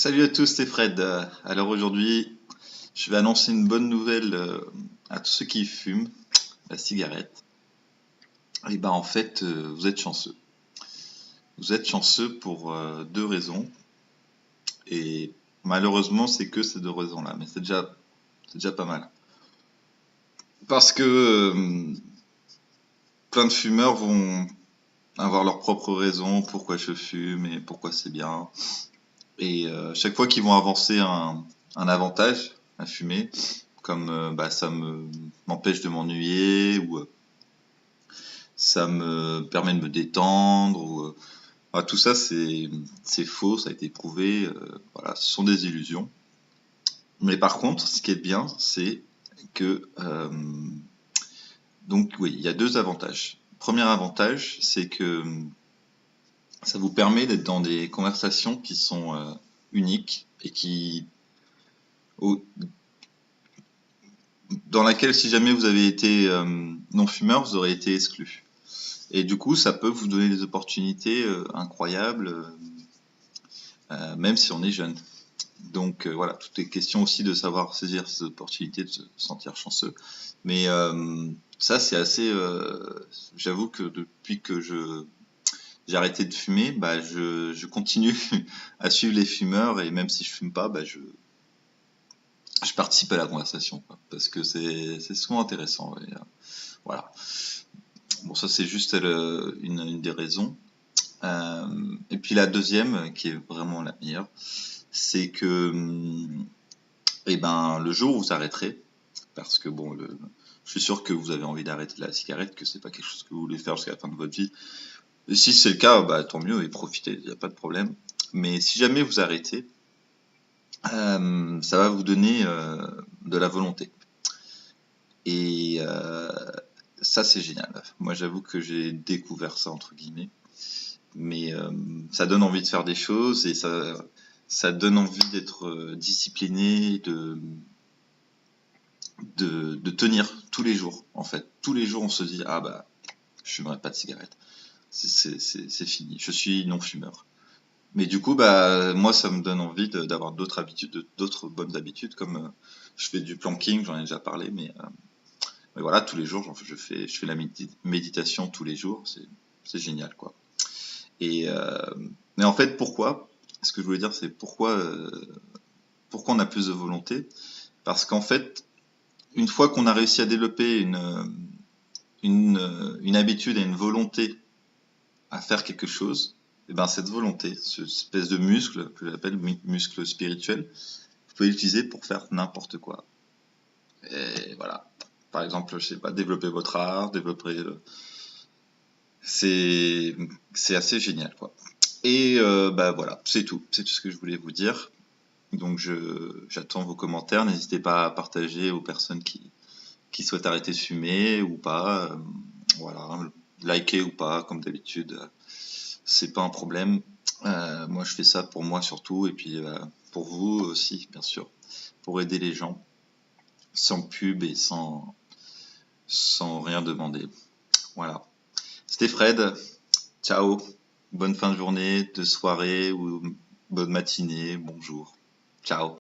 Salut à tous, c'est Fred. Alors aujourd'hui, je vais annoncer une bonne nouvelle à tous ceux qui fument la cigarette. Et ben en fait, vous êtes chanceux. Vous êtes chanceux pour deux raisons. Et malheureusement, c'est que ces deux raisons-là, mais c'est déjà pas mal. Parce que plein de fumeurs vont avoir leurs propres raisons pourquoi je fume et pourquoi c'est bien. Et chaque fois qu'ils vont avancer un avantage à fumer, comme ça m'empêche de m'ennuyer ou ça me permet de me détendre ou tout ça c'est faux, ça a été prouvé, voilà, ce sont des illusions. Mais par contre, ce qui est bien, c'est que donc oui, il y a deux avantages. Premier avantage, c'est que ça vous permet d'être dans des conversations qui sont uniques et au- dans laquelle si jamais vous avez été non-fumeur, vous aurez été exclu. Et du coup, ça peut vous donner des opportunités incroyables, même si on est jeune. Donc voilà, tout est question aussi de savoir saisir ces opportunités, de se sentir chanceux. Mais ça, c'est assez. J'avoue que depuis que j'ai arrêté de fumer, je continue à suivre les fumeurs et même si je fume pas, je participe à la conversation, quoi, parce que c'est souvent intéressant. Et, voilà. Bon, ça c'est juste une des raisons. Et puis la deuxième, qui est vraiment la meilleure, c'est que le jour où vous arrêterez, parce que bon, je suis sûr que vous avez envie d'arrêter la cigarette, que c'est pas quelque chose que vous voulez faire jusqu'à la fin de votre vie. Et si c'est le cas, tant mieux et profitez, il n'y a pas de problème. Mais si jamais vous arrêtez, ça va vous donner de la volonté. Et ça, c'est génial. Moi, j'avoue que j'ai découvert ça, entre guillemets. Mais ça donne envie de faire des choses et ça donne envie d'être discipliné, de tenir tous les jours. En fait, tous les jours, on se dit je fumerai pas de cigarette. C'est fini. Je suis non fumeur. Mais du coup, moi, ça me donne envie d'avoir d'autres habitudes, d'autres bonnes habitudes, comme je fais du planking, j'en ai déjà parlé, mais voilà, tous les jours, je fais la méditation tous les jours. C'est génial, quoi. Et mais en fait, pourquoi? Ce que je voulais dire, c'est pourquoi on a plus de volonté? Parce qu'en fait, une fois qu'on a réussi à développer une habitude et une volonté à faire quelque chose, et ben cette volonté, cette espèce de muscle que j'appelle muscle spirituel, vous pouvez l'utiliser pour faire n'importe quoi. Et voilà. Par exemple, je sais pas, développer votre art, c'est assez génial, quoi. Et voilà, c'est tout ce que je voulais vous dire. Donc j'attends vos commentaires. N'hésitez pas à partager aux personnes qui souhaitent arrêter de fumer ou pas. Voilà, liker ou pas, comme d'habitude, c'est pas un problème. Moi, je fais ça pour moi surtout, et puis pour vous aussi, bien sûr, pour aider les gens, sans pub et sans rien demander. Voilà. C'était Fred. Ciao. Bonne fin de journée, de soirée ou bonne matinée, bonjour. Ciao.